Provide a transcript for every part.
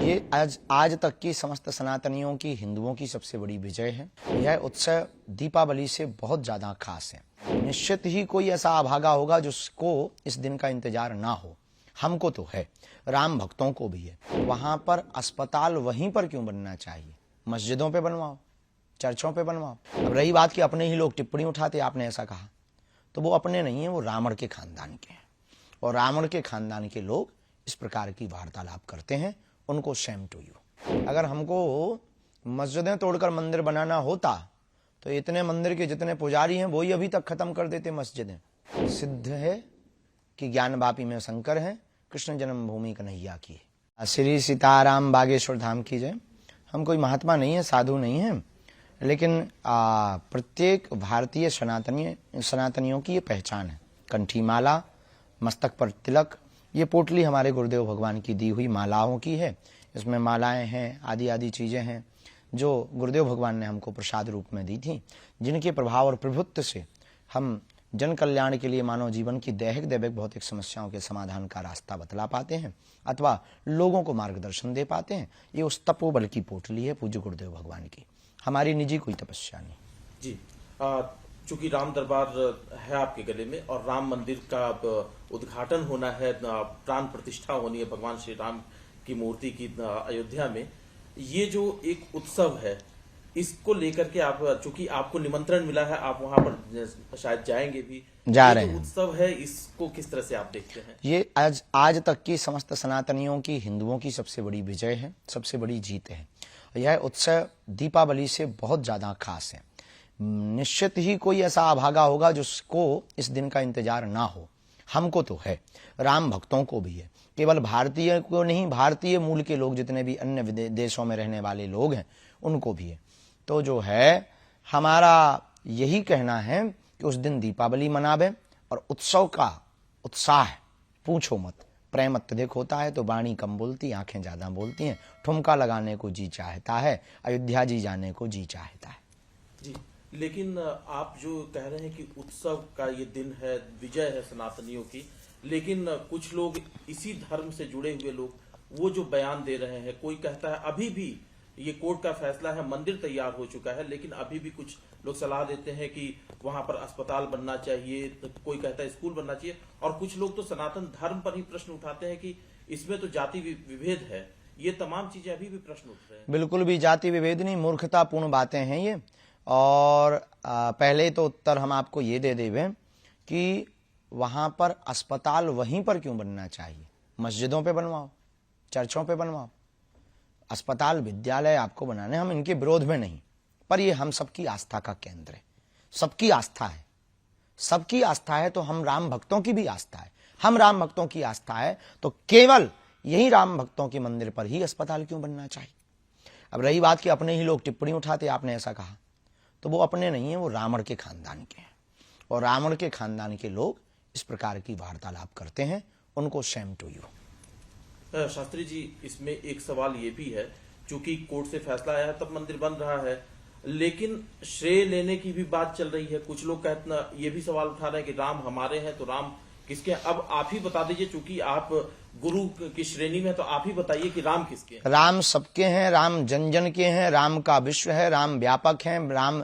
ये आज तक की समस्त सनातनियों की, हिंदुओं की सबसे बड़ी विजय है। यह उत्सव दीपावली से बहुत ज्यादा खास है। निश्चित ही कोई ऐसा अभागा होगा जिसको इस दिन का इंतजार ना हो। हमको तो है, राम भक्तों को भी है। वहां पर अस्पताल वहीं पर क्यों बनना चाहिए? मस्जिदों पे बनवाओ, चर्चों पे बनवाओ। अब रही बात कि अपने ही लोग टिप्पणी उठाते, आपने ऐसा कहा, तो वो अपने नहीं है, वो रावण के खानदान के हैं। और रावण के खानदान के लोग इस प्रकार की वार्तालाप करते हैं, उनको शेम टू यू। अगर हमको मस्जिदें तोड़कर मंदिर बनाना होता तो इतने मंदिर के जितने पुजारी हैं वही अभी तक खत्म कर देते मस्जिदें। सिद्ध है कि ज्ञान वापी में शंकर है, कृष्ण जन्मभूमि कन्हैया की है। श्री सीताराम बागेश्वर धाम की जय। हम कोई महात्मा नहीं है, साधु नहीं है, लेकिन प्रत्येक भारतीय सनातनियों की ये पहचान है। कंठी माला, मस्तक पर तिलक, ये पोटली हमारे गुरुदेव भगवान की दी हुई मालाओं की है। इसमें मालाएं हैं, आदि आदि चीजें हैं जो गुरुदेव भगवान ने हमको प्रसाद रूप में दी थी, जिनके प्रभाव और प्रभुत्व से हम जन कल्याण के लिए मानव जीवन की दैहिक दैविक भौतिक समस्याओं के समाधान का रास्ता बतला पाते हैं अथवा लोगों को मार्गदर्शन दे पाते हैं। ये उस तपोबल की पोटली है पूज्य गुरुदेव भगवान की, हमारी निजी कोई तपस्या नहीं। जी, चूंकि राम दरबार है आपके गले में और राम मंदिर का उद्घाटन होना है, प्राण प्रतिष्ठा होनी है भगवान श्री राम की मूर्ति की अयोध्या में, ये जो एक उत्सव है इसको लेकर के आप, चूंकि आपको निमंत्रण मिला है, आप वहां पर शायद जाएंगे भी, जा रहे हैं। उत्सव है, इसको किस तरह से आप देखते हैं? ये आज तक की समस्त सनातनियों की, हिंदुओं की सबसे बड़ी विजय है, सबसे बड़ी जीत है। यह उत्सव दीपावली से बहुत ज्यादा खास है। निश्चित ही कोई ऐसा अभागा होगा जिसको इस दिन का इंतजार ना हो। हमको तो है, राम भक्तों को भी है। केवल भारतीय को नहीं, भारतीय मूल के लोग जितने भी अन्य देशों में रहने वाले लोग हैं उनको भी है। तो जो है, हमारा यही कहना है कि उस दिन दीपावली मनावे और उत्सव का उत्साह पूछो मत। प्रेम अत्यधिक होता है तो वाणी कम बोलती, आंखें ज्यादा बोलती हैं। ठुमका लगाने को जी चाहता है, अयोध्या जी जाने को जी चाहता है। जी, लेकिन आप जो कह रहे हैं कि उत्सव का ये दिन है, विजय है सनातनियों की, लेकिन कुछ लोग इसी धर्म से जुड़े हुए लोग वो जो बयान दे रहे हैं, कोई कहता है अभी भी ये कोर्ट का फैसला है, मंदिर तैयार हो चुका है, लेकिन अभी भी कुछ लोग सलाह देते हैं कि वहां पर अस्पताल बनना चाहिए, कोई कहता है स्कूल बनना चाहिए, और कुछ लोग तो सनातन धर्म पर ही प्रश्न उठाते हैं कि इसमें तो जाति विभेद है। ये तमाम चीजें अभी भी प्रश्न उठ रहे हैं। बिल्कुल भी जाति विभेद नहीं, मूर्खतापूर्ण बातें हैं ये। और पहले तो उत्तर हम आपको ये दे देवे कि वहां पर अस्पताल वहीं पर क्यों बनना चाहिए? मस्जिदों पे बनवाओ, चर्चों पे बनवाओ। अस्पताल, विद्यालय आपको बनाने, हम इनके विरोध में नहीं, पर ये हम सबकी आस्था का केंद्र है। सबकी आस्था है, सबकी आस्था है तो हम राम भक्तों की भी आस्था है। हम राम भक्तों की आस्था है तो केवल यही राम भक्तों के मंदिर पर ही अस्पताल क्यों बनना चाहिए? अब रही बात कि अपने ही लोग टिप्पणी उठाते, आपने ऐसा कहा, तो वो अपने नहीं है, वो रावण के खानदान के हैं। और रावण के खानदान के लोग इस प्रकार की वार्तालाप करते हैं, उनको Shem to you. Shastri ji, इसमें एक सवाल ये भी है, चूंकि कोर्ट से फैसला आया है तब मंदिर बन रहा है, लेकिन श्रेय लेने की भी बात चल रही है। कुछ लोग कहते, ये भी सवाल उठा रहे हैं कि राम हमारे हैं तो राम किसके हैं? अब आप ही बता दीजिए, चूंकि आप गुरु की श्रेणी में, तो आप ही बताइए कि राम किसके हैं? राम सबके हैं, राम जन जन के हैं, राम का विश्व है, राम व्यापक है, राम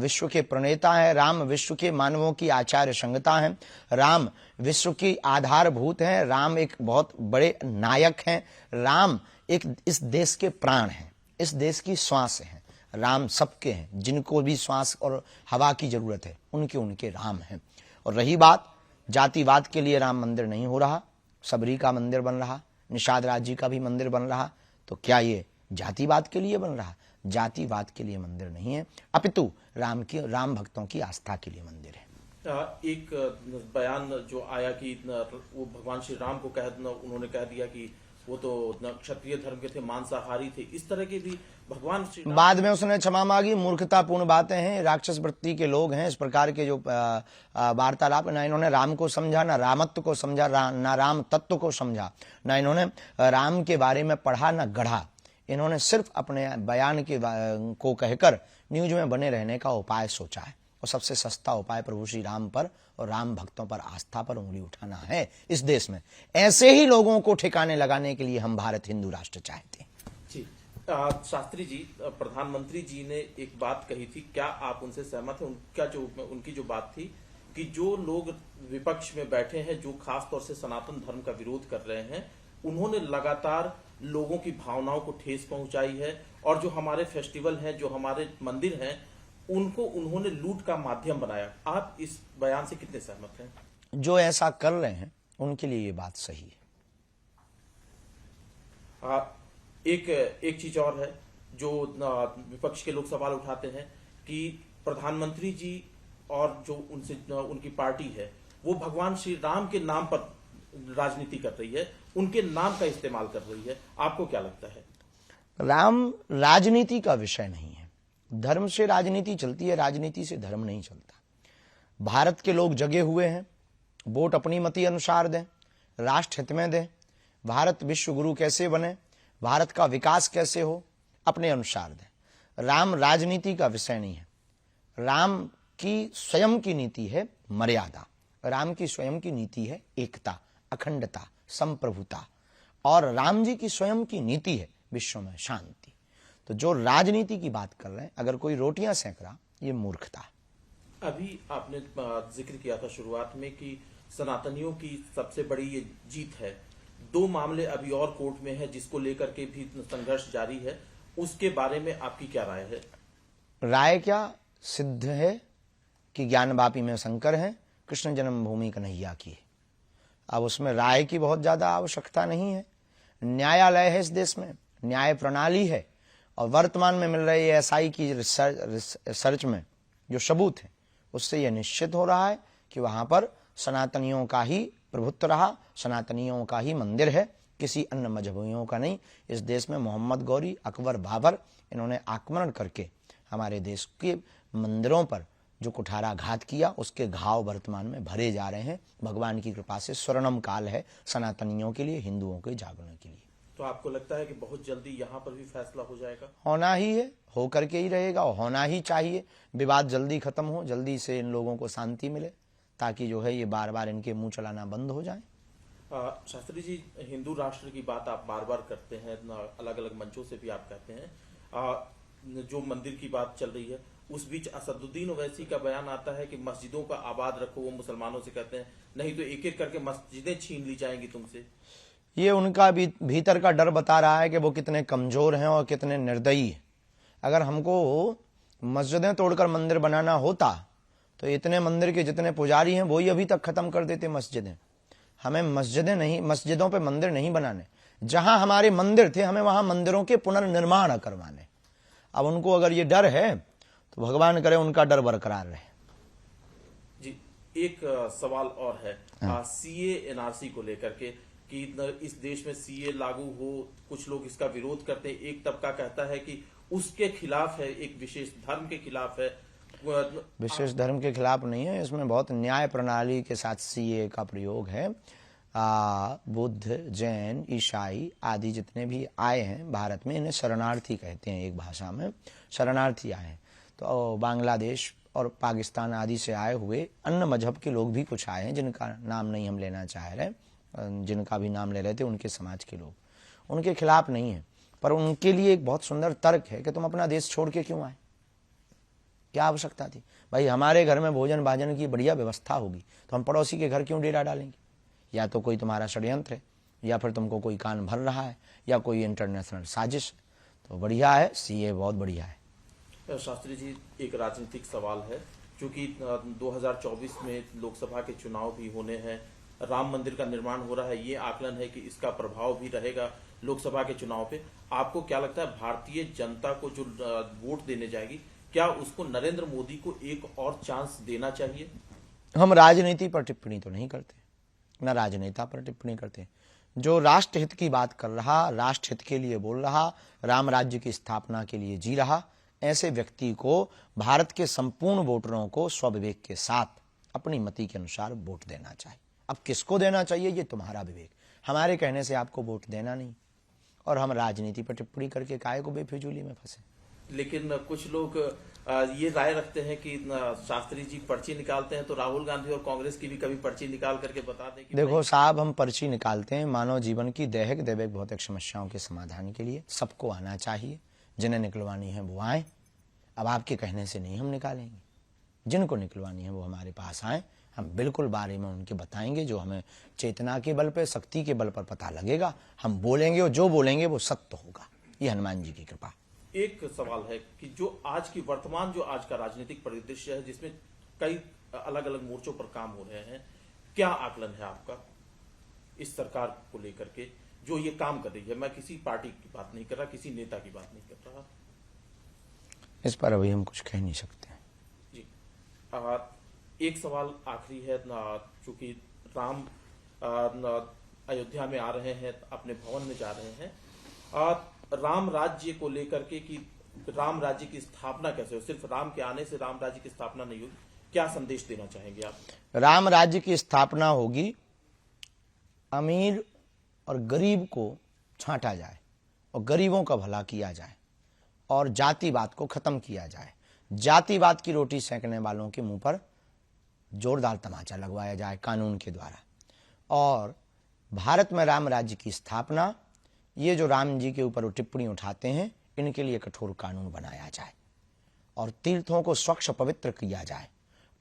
विश्व के प्रणेता है, राम विश्व के मानवों की आचार्य संगता है, राम विश्व की आधारभूत है, राम एक बहुत बड़े नायक हैं, राम एक इस देश के प्राण हैं, इस देश की श्वास है। राम सबके हैं, जिनको भी श्वास और हवा की जरूरत है उनके राम हैं। और रही बात जातिवाद के लिए राम मंदिर नहीं हो रहा, सबरी का मंदिर बन रहा, निषाद राज जी का भी मंदिर बन रहा, तो क्या ये जातिवाद के लिए बन रहा? जातिवाद के लिए मंदिर नहीं है, अपितु राम भक्तों की आस्था के लिए मंदिर है। एक बयान जो आया कि वो भगवान श्री राम को उन्होंने कह दिया कि वो तो क्षत्रिय धर्म के थे, मांसाहारी थे, इस तरह के भी भगवान श्री राम। बाद में उसने क्षमा मांगी। मूर्खतापूर्ण बातें हैं, राक्षस वृत्ति के लोग हैं। इस प्रकार के जो वार्तालाप, ना इन्होंने राम को समझा, ना रामत्व को समझा, ना राम तत्व को समझा, ना इन्होंने राम के बारे में पढ़ा, ना गढ़ा। इन्होंने सिर्फ अपने बयान को कहकर न्यूज में बने रहने का उपाय सोचा है। और सबसे सस्ता उपाय प्रभु श्री राम पर और राम भक्तों पर आस्था पर उंगली उठाना है इस देश में। ऐसे ही लोगों को ठिकाने लगाने के लिए हम भारत हिंदू राष्ट्र चाहते हैं। जी शास्त्री जी, प्रधानमंत्री जी ने एक बात कही थी, क्या आप उनसे सहमत हैं? उनकी जो बात थी कि जो लोग विपक्ष में बैठे हैं, जो खास तौर से सनातन धर्म का विरोध कर रहे हैं, उन्होंने लगातार लोगों की भावनाओं को ठेस पहुंचाई है और जो हमारे फेस्टिवल हैं, जो हमारे मंदिर हैं, उनको उन्होंने लूट का माध्यम बनाया। आप इस बयान से कितने सहमत हैं? जो ऐसा कर रहे हैं उनके लिए ये बात सही है। एक चीज और है जो विपक्ष के लोग सवाल उठाते हैं कि प्रधानमंत्री जी और जो उनकी पार्टी है वो भगवान श्री राम के नाम पर राजनीति कर रही है, उनके नाम का इस्तेमाल कर रही है। आपको क्या लगता है? राम राजनीति का विषय नहीं है। धर्म से राजनीति चलती है, राजनीति से धर्म नहीं चलता। भारत के लोग जगे हुए हैं, वोट अपनी मति अनुसार दें, राष्ट्र हित में दें, भारत विश्व गुरु कैसे बने, भारत का विकास कैसे हो, अपने अनुसार दें। राम राजनीति का विषय नहीं है। राम की स्वयं की नीति है मर्यादा, राम की स्वयं की नीति है एकता, अखंडता, संप्रभुता, और राम जी की स्वयं की नीति है विश्व में शांति। तो जो राजनीति की बात कर रहे हैं, अगर कोई रोटियां सेक रहा, ये मूर्खता। अभी आपने जिक्र किया था शुरुआत में कि सनातनियों की सबसे बड़ी ये जीत है। 2 मामले अभी और कोर्ट में है जिसको लेकर के भी संघर्ष जारी है, उसके बारे में आपकी क्या राय है? राय क्या, सिद्ध है कि ज्ञानवापी में शंकर है, कृष्ण जन्मभूमि कन्हैया की है। अब उसमें राय की बहुत ज्यादा आवश्यकता नहीं है। न्यायालय है इस देश में, न्याय प्रणाली है, और वर्तमान में मिल रही एसआई की रिसर्च में जो सबूत है, उससे यह निश्चित हो रहा है कि वहां पर सनातनियों का ही प्रभुत्व रहा, सनातनियों का ही मंदिर है, किसी अन्य मजहबियों का नहीं। इस देश में मोहम्मद गौरी, अकबर, बाबर, इन्होंने आक्रमण करके हमारे देश के मंदिरों पर जो कुठाराघात किया, उसके घाव वर्तमान में भरे जा रहे हैं। भगवान की कृपा से स्वर्णिम काल है सनातनियों के लिए, हिंदुओं के जागरण के लिए। तो आपको लगता है कि बहुत जल्दी यहाँ पर भी फैसला हो जाएगा? होना ही है, होकर के ही रहेगा, और होना ही चाहिए। विवाद जल्दी खत्म हो, जल्दी से इन लोगों को शांति मिले, ताकि जो है ये बार बार इनके मुंह चलाना बंद हो जाए। शास्त्री जी, हिंदू राष्ट्र की बात आप बार बार करते हैं, अलग अलग मंचों से भी आप कहते हैं। जो मंदिर की बात चल रही है, उस बीच असदुद्दीन ओवैसी का बयान आता है कि मस्जिदों का आबाद रखो। वो मुसलमानों से कहते हैं नहीं तो एक एक करके मस्जिदें छीन ली जाएंगी तुमसे। ये उनका भीतर का डर बता रहा है कि वो कितने कमजोर हैं और कितने निर्दयी हैं। अगर हमको मस्जिदें तोड़कर मंदिर बनाना होता तो इतने मंदिर के जितने पुजारी हैं वो ही अभी तक खत्म कर देते मस्जिदें। हमें मस्जिदें नहीं, मस्जिदों पे मंदिर नहीं बनाने। जहां हमारे मंदिर थे, हमें वहां मंदिरों के पुनर्निर्माण करवाने। अब उनको अगर ये डर है तो भगवान करे उनका डर बरकरार रहे। जी, एक सवाल और है सीए एनआरसी को लेकर के कि इस देश में सीए लागू हो, कुछ लोग इसका विरोध करते हैं। एक तबका कहता है कि उसके खिलाफ है, एक विशेष धर्म के खिलाफ है। विशेष धर्म के खिलाफ नहीं है, इसमें बहुत न्याय प्रणाली के साथ सीए का प्रयोग है। बुद्ध, जैन, ईसाई आदि जितने भी आए हैं भारत में, इन्हें शरणार्थी कहते हैं, एक भाषा में शरणार्थी आए हैं। तो बांग्लादेश और पाकिस्तान आदि से आए हुए अन्य मजहब के लोग भी कुछ आए हैं, जिनका नाम नहीं हम लेना चाह रहे, जिनका भी नाम ले रहे थे उनके समाज के लोग, उनके खिलाफ नहीं है। पर उनके लिए एक बहुत सुंदर तर्क है कि तुम अपना देश छोड़ के क्यों आए, क्या आवश्यकता थी? भाई हमारे घर में भोजन भाजन की बढ़िया व्यवस्था होगी तो हम पड़ोसी के घर क्यों डेरा डालेंगे? या तो कोई तुम्हारा षड्यंत्र है, या फिर तुमको कोई कान भर रहा है, या कोई इंटरनेशनल साजिश है। तो बढ़िया है, सीए बहुत बढ़िया है। शास्त्री जी, एक राजनीतिक सवाल है, क्योंकि 2024 में लोकसभा के चुनाव भी होने हैं, राम मंदिर का निर्माण हो रहा है, ये आकलन है कि इसका प्रभाव भी रहेगा लोकसभा के चुनाव पे। आपको क्या लगता है, भारतीय जनता को जो वोट देने जाएगी, क्या उसको नरेंद्र मोदी को एक और चांस देना चाहिए? हम राजनीति पर टिप्पणी तो नहीं करते, न राजनेता पर टिप्पणी करते। जो राष्ट्र हित की बात कर रहा, राष्ट्र हित के लिए बोल रहा, राम राज्य की स्थापना के लिए जी रहा, ऐसे व्यक्ति को भारत के संपूर्ण वोटरों को स्वविवेक के साथ अपनी मति के अनुसार वोट देना चाहिए। अब किसको देना चाहिए ये तुम्हारा विवेक, हमारे कहने से आपको वोट देना नहीं। और हम राजनीति पर टिप्पणी करके काहे को बेफिजूली में फंसे। लेकिन कुछ लोग ये राय रखते हैं कि शास्त्री जी पर्ची निकालते हैं तो राहुल गांधी और कांग्रेस की भी कभी पर्ची निकाल करके बता दें कि देखो साहब, हम पर्ची निकालते हैं मानव जीवन की दैहिक दैविक भौतिक समस्याओं के समाधान के लिए। सबको आना चाहिए, जिन्हें निकलवानी है वो आए। अब आपके कहने से नहीं हम निकालेंगे, जिनको निकलवानी है वो हमारे पास आए, हम बिल्कुल बारे में उनके बताएंगे। जो हमें चेतना के बल पे, शक्ति के बल पर पता लगेगा, हम बोलेंगे और जो बोलेंगे वो सत्य होगा। ये हनुमान जी की कृपा। एक सवाल है कि जो आज का राजनीतिक परिदृश्य है, जिसमें कई अलग अलग मोर्चों पर काम हो रहे हैं, क्या आकलन है आपका इस सरकार को लेकर के जो ये काम कर रही है? मैं किसी पार्टी की बात नहीं कर रहा, किसी नेता की बात नहीं कर रहा। इस पर अभी हम कुछ कह नहीं सकते हैं जी। एक सवाल आखिरी है, चूंकि राम अयोध्या में आ रहे हैं, अपने भवन में जा रहे हैं, राम राज्य को लेकर के कि राम राज्य की स्थापना कैसे हो? सिर्फ राम के आने से राम राज्य की स्थापना नहीं होगी, क्या संदेश देना चाहेंगे आप? राम राज्य की स्थापना होगी, अमीर और गरीब को छांटा जाए और गरीबों का भला किया जाए और जातिवाद को खत्म किया जाए। जातिवाद की रोटी सेंकने वालों के मुंह पर जोरदार तमाचा लगवाया जाए कानून के द्वारा। और भारत में राम राज्य की स्थापना, ये जो राम जी के ऊपर वो टिप्पणी उठाते हैं, इनके लिए कठोर कानून बनाया जाए और तीर्थों को स्वच्छ पवित्र किया जाए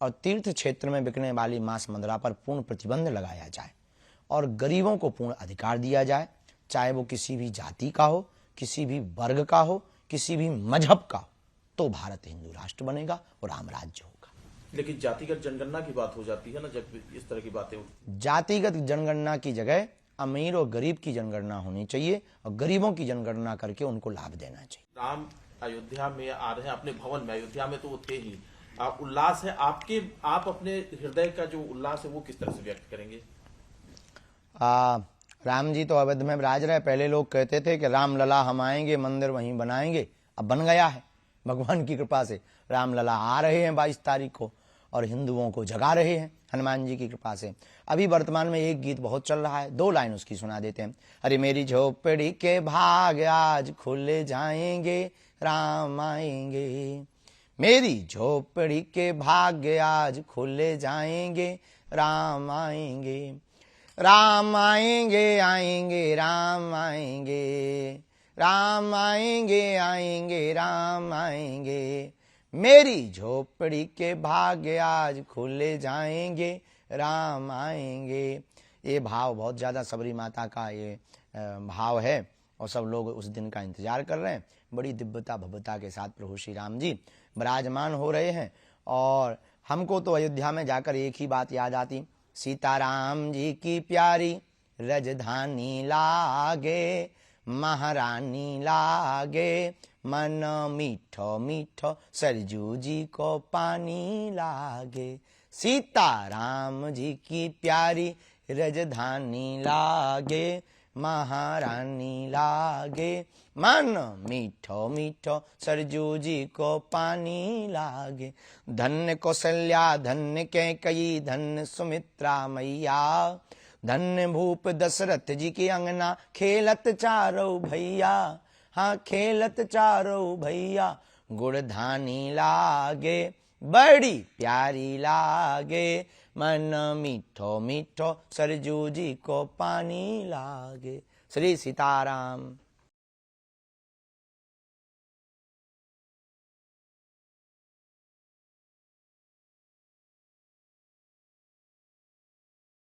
और तीर्थ क्षेत्र में बिकने वाली मांस मदिरा पर पूर्ण प्रतिबंध लगाया जाए और गरीबों को पूर्ण अधिकार दिया जाए, चाहे वो किसी भी जाति का हो, किसी भी वर्ग का हो, किसी भी मजहब का हो, तो भारत हिंदू राष्ट्र बनेगा और राम राज्य होगा। लेकिन जातिगत जनगणना की बात हो जाती है ना, जब इस तरह की बातें उठती। जातिगत जनगणना की जगह अमीर और गरीब की जनगणना होनी चाहिए और गरीबों की जनगणना करके उनको लाभ देना चाहिए। राम अयोध्या में आ रहे हैं, अपने भवन में, अयोध्या में तो वो थे ही, उल्लास है आपके, आप अपने हृदय का जो उल्लास है वो किस तरह से व्यक्त करेंगे? राम जी तो अवध में विराज रहे। पहले लोग कहते थे कि राम लला हम आएंगे, मंदिर वहीं बनाएंगे। अब बन गया है भगवान की कृपा से। राम लला आ रहे हैं 22 तारीख को और हिंदुओं को जगा रहे हैं हनुमान जी की कृपा से। अभी वर्तमान में एक गीत बहुत चल रहा है, 2 लाइन उसकी सुना देते हैं। अरे मेरी झोपड़ी के भाग आज खुल जाएंगे, राम आएंगे। मेरी झोपड़ी के भाग्य आज खुल जाएंगे, राम आएंगे। राम आएंगे आएंगे राम आएंगे, राम आएंगे आएंगे राम आएंगे। मेरी झोपड़ी के भाग्य आज खुल जाएंगे, राम आएंगे। ये भाव बहुत ज़्यादा सबरी माता का ये भाव है और सब लोग उस दिन का इंतजार कर रहे हैं। बड़ी दिव्यता भव्यता के साथ प्रभु श्री राम जी विराजमान हो रहे हैं। और हमको तो अयोध्या में जाकर एक ही बात याद आती, सीताराम जी की प्यारी राजधानी लागे, महारानी लागे, मन मीठो मीठो सरजू जी को पानी लागे। सीताराम जी की प्यारी राजधानी लागे, महारानी लागे, मन मीठो मीठो सरजू जी को पानी लागे। धन्य कौशल्या धन्य कैकेयी धन्य सुमित्रा मैया, धन्य भूप दशरथ जी की अंगना खेलत चारों भैया। हाँ खेलत चारों भैया, गुड़धानी लागे, बड़ी प्यारी लागे, मन मीठो मीठो सरजू जी को पानी लागे। श्री सीताराम।